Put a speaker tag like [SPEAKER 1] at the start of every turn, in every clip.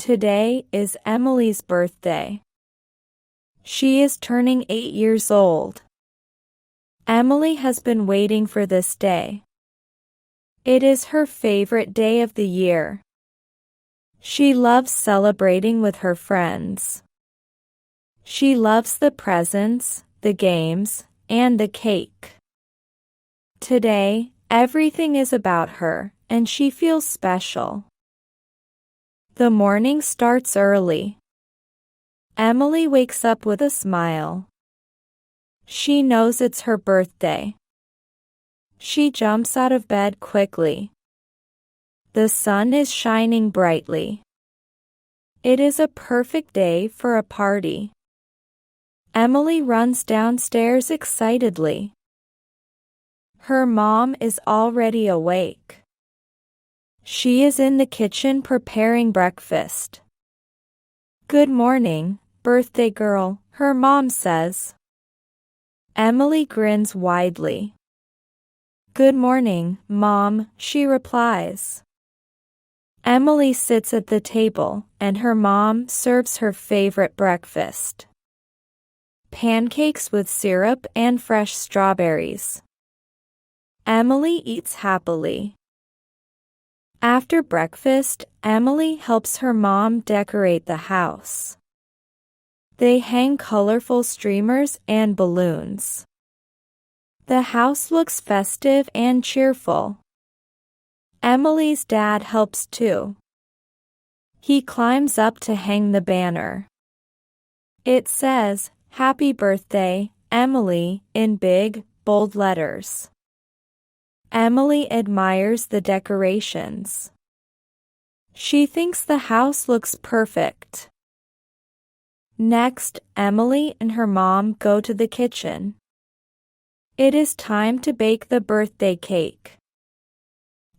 [SPEAKER 1] Today is Emily's birthday. She is turning 8 years old. Emily has been waiting for this day. It is her favorite day of the year. She loves celebrating with her friends. She loves the presents, the games, and the cake. Today, everything is about her, and she feels special. The morning starts early. Emily wakes up with a smile. She knows it's her birthday. She jumps out of bed quickly. The sun is shining brightly. It is a perfect day for a party. Emily runs downstairs excitedly. Her mom is already awake. She is in the kitchen preparing breakfast. "Good morning, birthday girl," her mom says. Emily grins widely. "Good morning, Mom," she replies. Emily sits at the table, and her mom serves her favorite breakfast: pancakes with syrup and fresh strawberries. Emily eats happily. After breakfast, Emily helps her mom decorate the house. They hang colorful streamers and balloons. The house looks festive and cheerful. Emily's dad helps too. He climbs up to hang the banner. It says, "Happy Birthday, Emily," in big, bold letters. Emily admires the decorations. She thinks the house looks perfect. Next, Emily and her mom go to the kitchen. It is time to bake the birthday cake.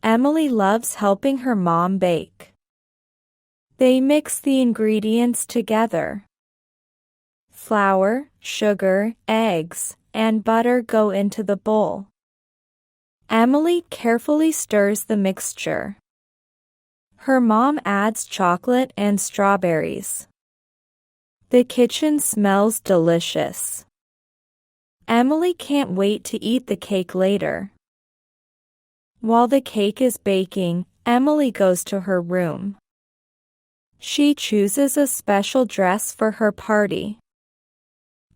[SPEAKER 1] Emily loves helping her mom bake. They mix the ingredients together. Flour, sugar, eggs, and butter go into the bowl. Emily carefully stirs the mixture. Her mom adds chocolate and strawberries. The kitchen smells delicious. Emily can't wait to eat the cake later. While the cake is baking, Emily goes to her room. She chooses a special dress for her party.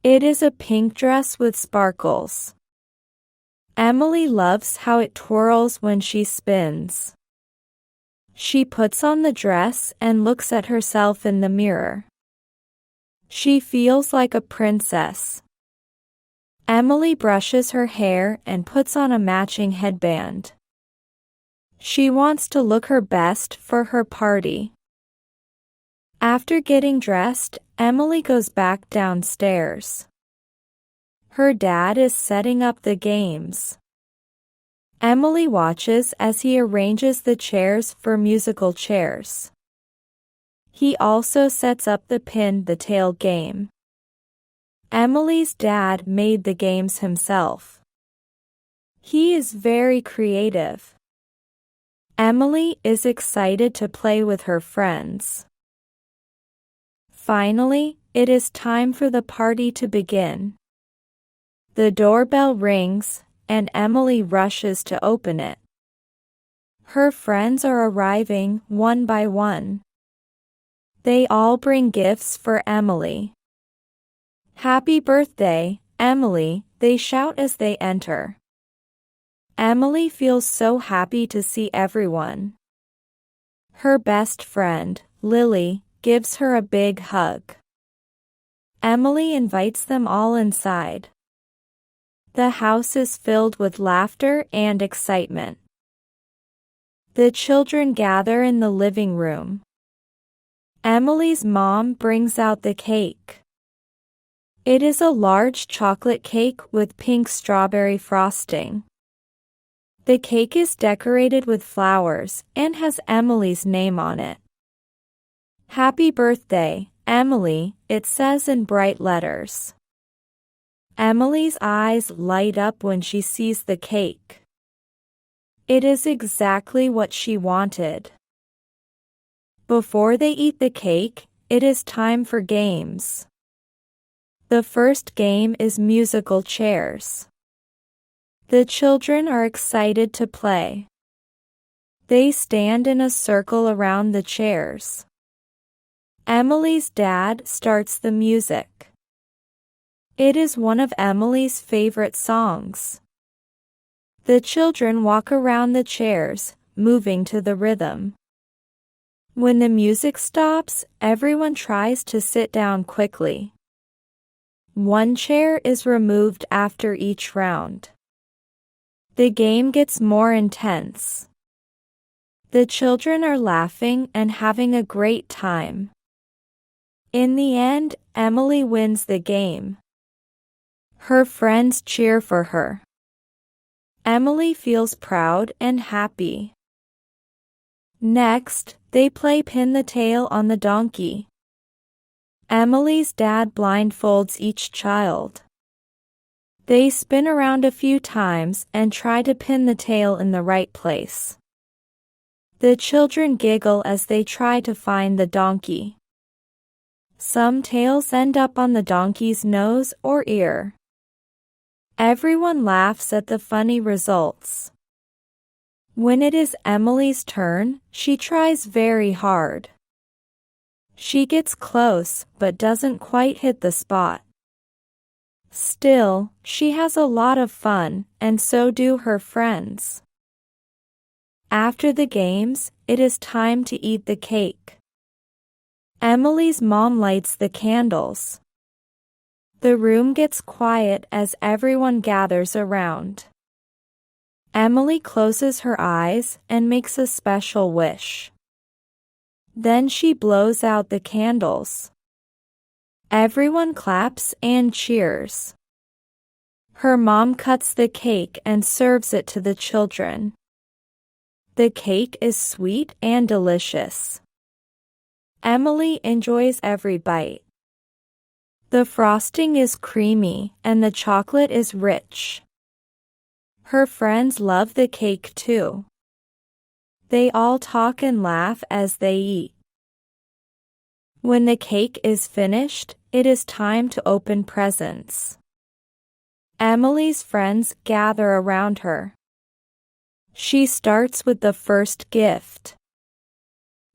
[SPEAKER 1] It is a pink dress with sparkles. Emily loves how it twirls when she spins. She puts on the dress and looks at herself in the mirror. She feels like a princess. Emily brushes her hair and puts on a matching headband. She wants to look her best for her party. After getting dressed, Emily goes back downstairs. Her dad is setting up the games. Emily watches as he arranges the chairs for musical chairs. He also sets up the pin the tail game. Emily's dad made the games himself. He is very creative. Emily is excited to play with her friends. Finally, it is time for the party to begin. The doorbell rings, and Emily rushes to open it. Her friends are arriving one by one. They all bring gifts for Emily. "Happy birthday, Emily," they shout as they enter. Emily feels so happy to see everyone. Her best friend, Lily, gives her a big hug. Emily invites them all inside. The house is filled with laughter and excitement. The children gather in the living room. Emily's mom brings out the cake. It is a large chocolate cake with pink strawberry frosting. The cake is decorated with flowers and has Emily's name on it. "Happy birthday, Emily," it says in bright letters. Emily's eyes light up when she sees the cake. It is exactly what she wanted. Before they eat the cake, it is time for games. The first game is musical chairs. The children are excited to play. They stand in a circle around the chairs. Emily's dad starts the music. It is one of Emily's favorite songs. The children walk around the chairs, moving to the rhythm. When the music stops, everyone tries to sit down quickly. One chair is removed after each round. The game gets more intense. The children are laughing and having a great time. In the end, Emily wins the game. Her friends cheer for her. Emily feels proud and happy. Next, they play pin the tail on the donkey. Emily's dad blindfolds each child. They spin around a few times and try to pin the tail in the right place. The children giggle as they try to find the donkey. Some tails end up on the donkey's nose or ear. Everyone laughs at the funny results. When it is Emily's turn, she tries very hard. She gets close but doesn't quite hit the spot. Still, she has a lot of fun, and so do her friends. After the games, it is time to eat the cake. Emily's mom lights the candles. The room gets quiet as everyone gathers around. Emily closes her eyes and makes a special wish. Then she blows out the candles. Everyone claps and cheers. Her mom cuts the cake and serves it to the children. The cake is sweet and delicious. Emily enjoys every bite. The frosting is creamy and the chocolate is rich. Her friends love the cake too. They all talk and laugh as they eat. When the cake is finished, it is time to open presents. Emily's friends gather around her. She starts with the first gift.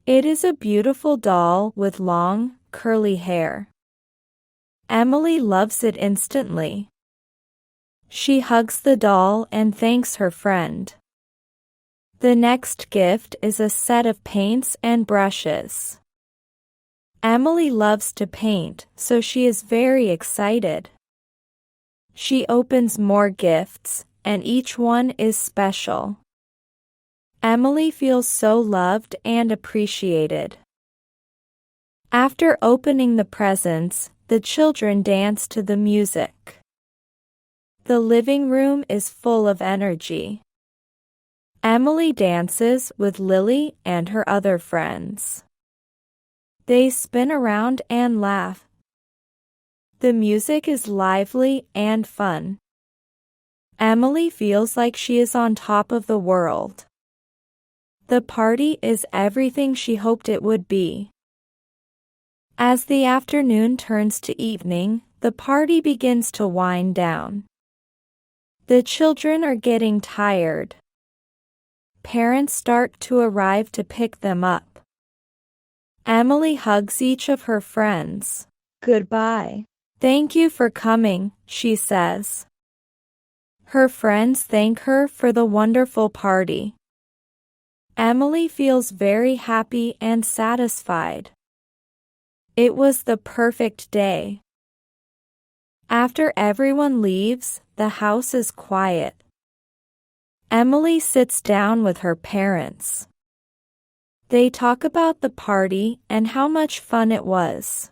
[SPEAKER 1] It is a beautiful doll with long, curly hair. Emily loves it instantly. She hugs the doll and thanks her friend. The next gift is a set of paints and brushes. Emily loves to paint, so she is very excited. She opens more gifts, and each one is special. Emily feels so loved and appreciated. After opening the presents, the children dance to the music. The living room is full of energy. Emily dances with Lily and her other friends. They spin around and laugh. The music is lively and fun. Emily feels like she is on top of the world. The party is everything she hoped it would be. As the afternoon turns to evening, the party begins to wind down. The children are getting tired. Parents start to arrive to pick them up. Emily hugs each of her friends. Goodbye. Thank you for coming, she says. Her friends thank her for the wonderful party. Emily feels very happy and satisfied. It was the perfect day. After everyone leaves, the house is quiet. Emily sits down with her parents. They talk about the party and how much fun it was.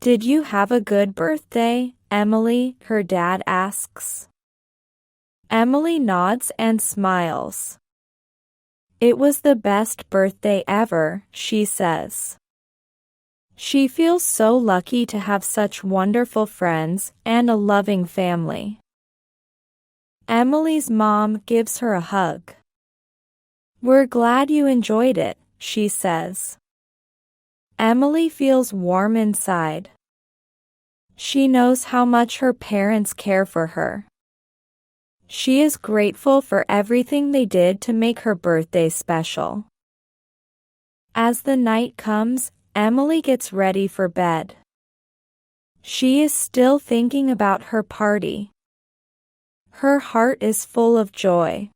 [SPEAKER 1] Did you have a good birthday, Emily? Her dad asks. Emily nods and smiles. It was the best birthday ever, she says. She feels so lucky to have such wonderful friends and a loving family. Emily's mom gives her a hug. We're glad you enjoyed it, she says. Emily feels warm inside. She knows how much her parents care for her. She is grateful for everything they did to make her birthday special. As the night comes, Emily gets ready for bed. She is still thinking about her party. Her heart is full of joy.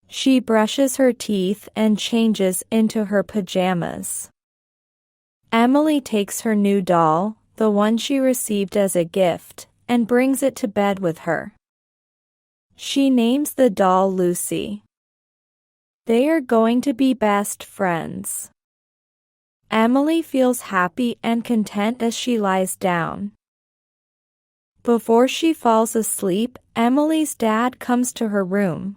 [SPEAKER 1] She brushes her teeth and changes into her pajamas. Emily takes her new doll, the one she received as a gift, and brings it to bed with her. She names the doll Lucy. They are going to be best friends. Emily feels happy and content as she lies down. Before she falls asleep, Emily's dad comes to her room.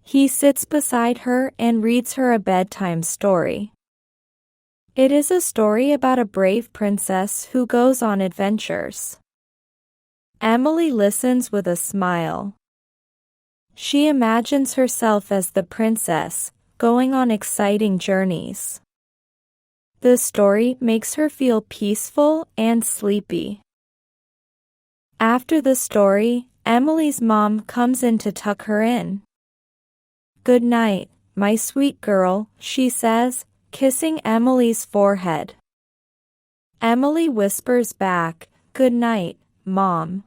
[SPEAKER 1] He sits beside her and reads her a bedtime story. It is a story about a brave princess who goes on adventures. Emily listens with a smile. She imagines herself as the princess, going on exciting journeys. The story makes her feel peaceful and sleepy. After the story, Emily's mom comes in to tuck her in. "Good night, my sweet girl," she says, kissing Emily's forehead. Emily whispers back, "Good night, Mom."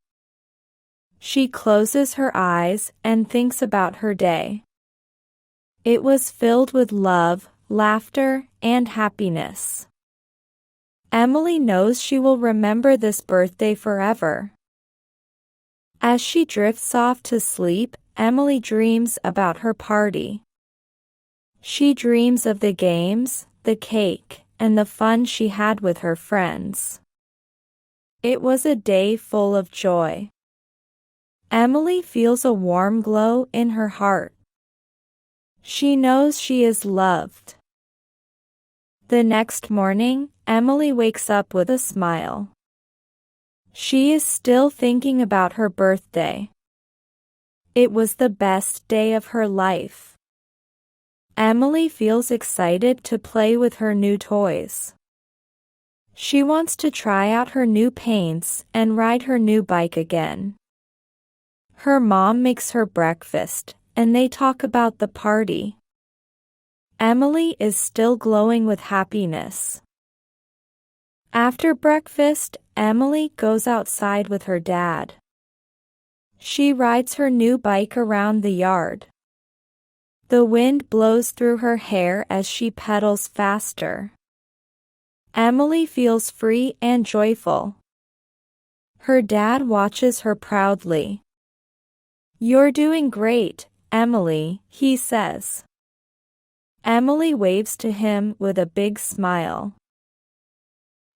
[SPEAKER 1] She closes her eyes and thinks about her day. It was filled with love, laughter, and happiness. Emily knows she will remember this birthday forever. As she drifts off to sleep, Emily dreams about her party. She dreams of the games, the cake, and the fun she had with her friends. It was a day full of joy. Emily feels a warm glow in her heart. She knows she is loved. The next morning, Emily wakes up with a smile. She is still thinking about her birthday. It was the best day of her life. Emily feels excited to play with her new toys. She wants to try out her new paints and ride her new bike again. Her mom makes her breakfast, and they talk about the party. Emily is still glowing with happiness. After breakfast, Emily goes outside with her dad. She rides her new bike around the yard. The wind blows through her hair as she pedals faster. Emily feels free and joyful. Her dad watches her proudly. "You're doing great, Emily," he says. Emily waves to him with a big smile.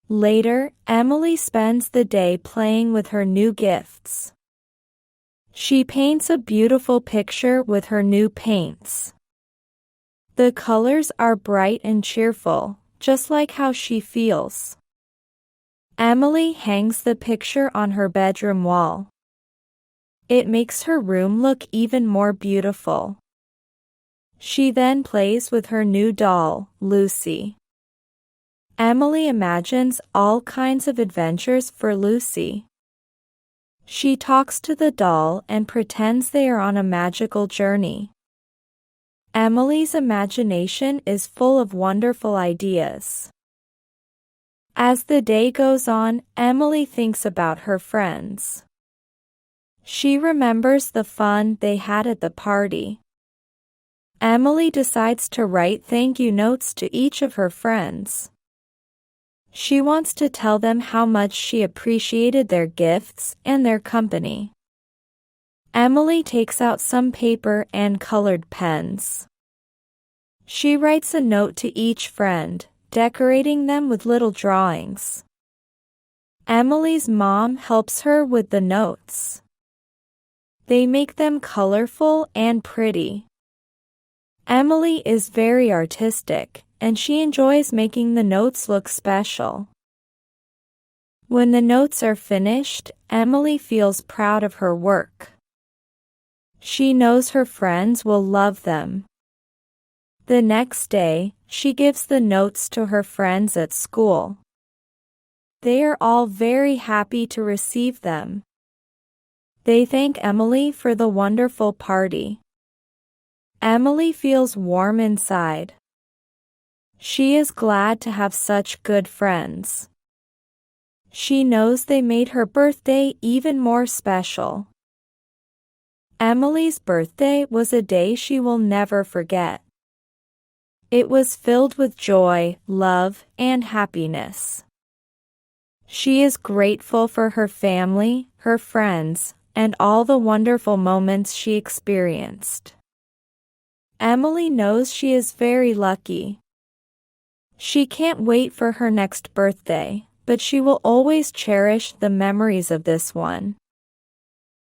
[SPEAKER 1] Later, Emily spends the day playing with her new gifts. She paints a beautiful picture with her new paints. The colors are bright and cheerful, just like how she feels. Emily hangs the picture on her bedroom wall. It makes her room look even more beautiful. She then plays with her new doll, Lucy. Emily imagines all kinds of adventures for Lucy. She talks to the doll and pretends they are on a magical journey. Emily's imagination is full of wonderful ideas. As the day goes on, Emily thinks about her friends. She remembers the fun they had at the party. Emily decides to write thank you notes to each of her friends. She wants to tell them how much she appreciated their gifts and their company. Emily takes out some paper and colored pens. She writes a note to each friend, decorating them with little drawings. Emily's mom helps her with the notes. They make them colorful and pretty. Emily is very artistic, and she enjoys making the notes look special. When the notes are finished, Emily feels proud of her work. She knows her friends will love them. The next day, she gives the notes to her friends at school. They are all very happy to receive them. They thank Emily for the wonderful party. Emily feels warm inside. She is glad to have such good friends. She knows they made her birthday even more special. Emily's birthday was a day she will never forget. It was filled with joy, love, and happiness. She is grateful for her family, her friends, and all the wonderful moments she experienced. Emily knows she is very lucky. She can't wait for her next birthday, but she will always cherish the memories of this one.